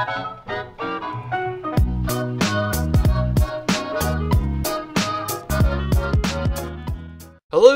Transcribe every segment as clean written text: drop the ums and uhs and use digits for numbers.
Hello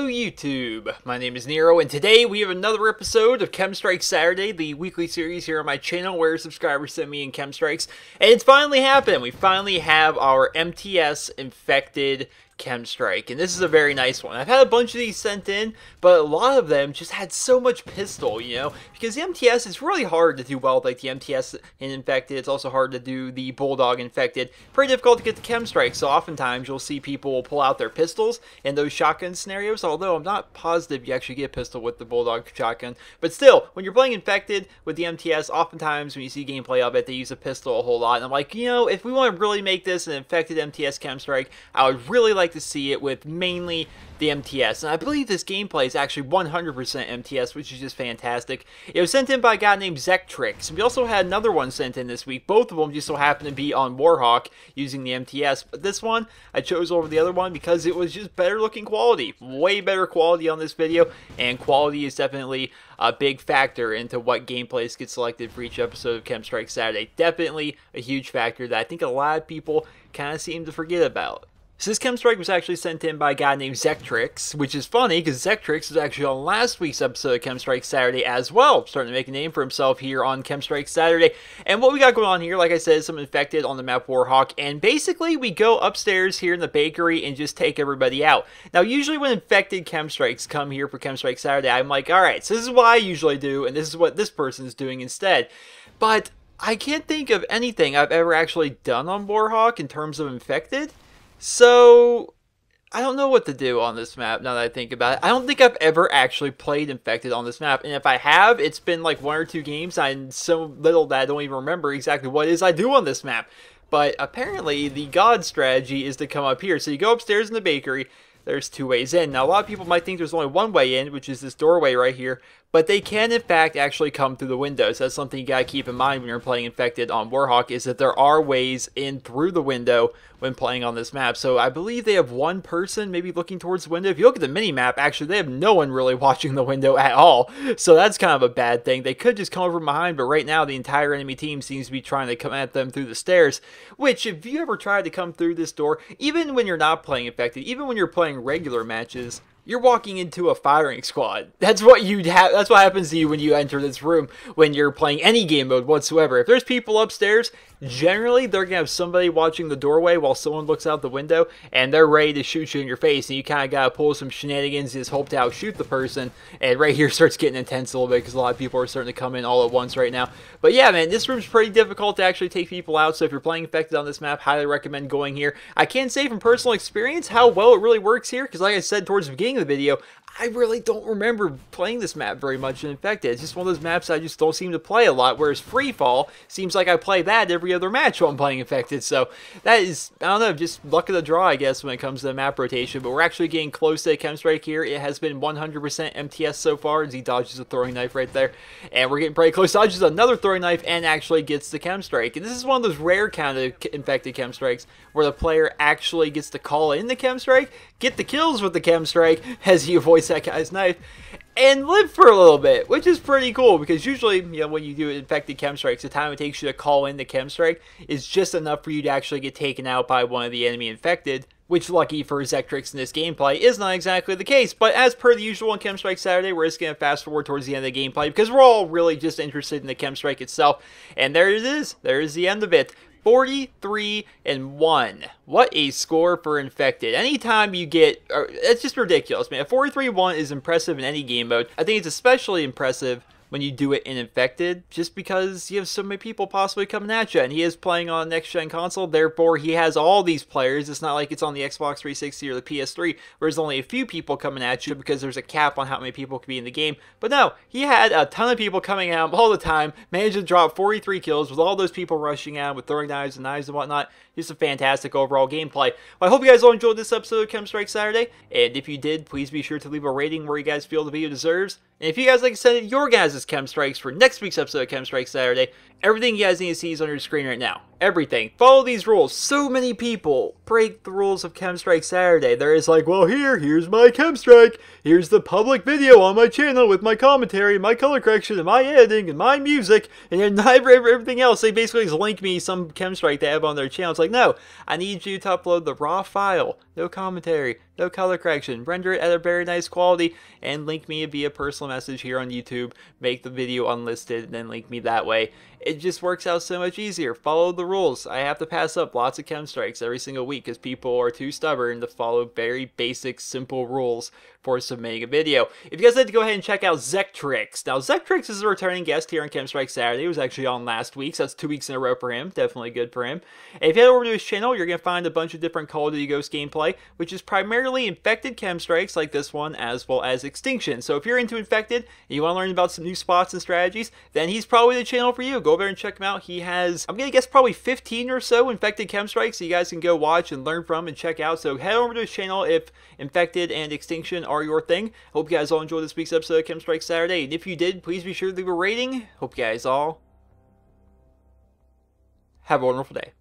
YouTube, my name is Nero, and today we have another episode of KEM Strike Saturday, the weekly series here on my channel where subscribers send me in KEM Strikes, and it's finally happened. We finally have our MTS Infected KEM Strike, and this is a very nice one. I've had a bunch of these sent in, but a lot of them just had so much pistol, you know, because the MTS is really hard to do well with, like the MTS in Infected. It's also hard to do the Bulldog Infected. Pretty difficult to get the KEM Strike, so oftentimes you'll see people pull out their pistols in those shotgun scenarios, although I'm not positive you actually get a pistol with the Bulldog shotgun. But still, when you're playing Infected with the MTS, oftentimes when you see gameplay of it, they use a pistol a whole lot, and I'm like, you know, if we want to really make this an Infected MTS KEM Strike, I would really like to see it with mainly the MTS, and I believe this gameplay is actually 100% MTS, which is just fantastic. It was sent in by a guy named Zektrix, and we also had another one sent in this week. Both of them just so happened to be on Warhawk using the MTS, but this one I chose over the other one because it was just better looking quality, way better quality on this video, and quality is definitely a big factor into what gameplays get selected for each episode of KEM Strike Saturday. Definitely a huge factor that I think a lot of people kind of seem to forget about. So this KEM Strike was actually sent in by a guy named Zektrix, which is funny because Zektrix was actually on last week's episode of KEM Strike Saturday as well, starting to make a name for himself here on KEM Strike Saturday. And what we got going on here, like I said, is some Infected on the map Warhawk, and basically we go upstairs here in the bakery and just take everybody out. Now usually when Infected KEM Strikes come here for KEM Strike Saturday, I'm like, alright, so this is what I usually do, and this is what this person's doing instead. But I can't think of anything I've ever actually done on Warhawk in terms of Infected. So, I don't know what to do on this map now that I think about it. I don't think I've ever actually played Infected on this map, and if I have, it's been like 1 or 2 games, and so little that I don't even remember exactly what it is I do on this map. But apparently, the God strategy is to come up here. So you go upstairs in the bakery, there's 2 ways in. Now, a lot of people might think there's only 1 way in, which is this doorway right here, but they can, in fact, actually come through the windows. That's something you gotta keep in mind when you're playing Infected on Warhawk, is that there are ways in through the window when playing on this map. So I believe they have 1 person maybe looking towards the window. If you look at the mini-map, actually, they have no one really watching the window at all. So that's kind of a bad thing. They could just come over from behind, but right now the entire enemy team seems to be trying to come at them through the stairs, which, if you ever tried to come through this door, even when you're not playing Infected, even when you're playing regular matches, you're walking into a firing squad. That's what you'd have. That's what happens to you when you enter this room when you're playing any game mode whatsoever. If there's people upstairs, generally they're gonna have somebody watching the doorway while someone looks out the window, and they're ready to shoot you in your face. And you kind of gotta pull some shenanigans, and just hope to outshoot the person. And right here starts getting intense a little bit because a lot of people are starting to come in all at once right now. But yeah, man, this room's pretty difficult to actually take people out. So if you're playing Infected on this map, highly recommend going here. I can't say from personal experience how well it really works here, because like I said towards the beginning of the video, I really don't remember playing this map very much in Infected. It's just one of those maps I just don't seem to play a lot, whereas Free Fall seems like I play that every other match while I'm playing Infected. So that is, I don't know, just luck of the draw, I guess, when it comes to the map rotation. But we're actually getting close to the KEM Strike here. It has been 100% MTS so far, as he dodges a throwing knife right there. And we're getting pretty close. Dodges another throwing knife and actually gets the KEM Strike. And this is one of those rare kind of Infected KEM Strikes where the player actually gets to call in the KEM Strike, get the kills with the KEM Strike as he avoids that guy's knife, and live for a little bit, which is pretty cool, because usually, you know, when you do Infected KEM Strikes, the time it takes you to call in the KEM Strike is just enough for you to actually get taken out by one of the enemy Infected, which, lucky for Zektrix in this gameplay, is not exactly the case. But as per the usual on KEM Strike Saturday, we're just going to fast forward towards the end of the gameplay, because we're all really just interested in the KEM Strike itself. And there it is. There is the end of it. 43-1. What a score for Infected. Anytime you get, it's just ridiculous, man. 43-1 is impressive in any game mode. I think it's especially impressive when you do it in Infected, just because you have so many people possibly coming at you, and he is playing on a next-gen console, therefore he has all these players. It's not like it's on the Xbox 360 or the PS3, where there's only a few people coming at you because there's a cap on how many people can be in the game. But no, he had a ton of people coming at him all the time, managed to drop 43 kills with all those people rushing at him with throwing knives and whatnot. Just a fantastic overall gameplay. Well, I hope you guys all enjoyed this episode of KEM Strike Saturday, and if you did, please be sure to leave a rating where you guys feel the video deserves. And if you guys like to send in your guys' Chem Strikes for next week's episode of Chem Strike Saturday, everything you guys need to see is on your screen right now. Everything. Follow these rules. So many people break the rules of Chem Strike Saturday. There is like, well, here's my Chem Strike. Here's the public video on my channel with my commentary, my color correction, and my editing, and my music, and then everything else. They basically just link me some Chem Strike they have on their channel. It's like, no, I need you to upload the raw file. No commentary, no color correction. Render it at a very nice quality, and link me via personal message here on YouTube. Make the video unlisted, and then link me that way. It just works out so much easier. Follow the rules. I have to pass up lots of Chem Strikes every single week because people are too stubborn to follow very basic, simple rules for submitting a video. If you guys like to go ahead and check out Zectrix. Now, Zectrix is a returning guest here on Chem Strike Saturday. He was actually on last week, so that's 2 weeks in a row for him. Definitely good for him. And if you head over to his channel, you're going to find a bunch of different Call of Duty Ghost gameplay, which is primarily Infected Chem Strikes like this one, as well as Extinction. So if you're into Infected and you want to learn about some new spots and strategies, then he's probably the channel for you. Go over there and check him out. He has, I'm going to guess, probably 15 or so Infected Chem Strikes so you guys can go watch and learn from and check out. So head over to his channel if Infected and Extinction are your thing. Hope you guys all enjoyed this week's episode of Chem Strike Saturday. And if you did, please be sure to leave a rating. Hope you guys all have a wonderful day.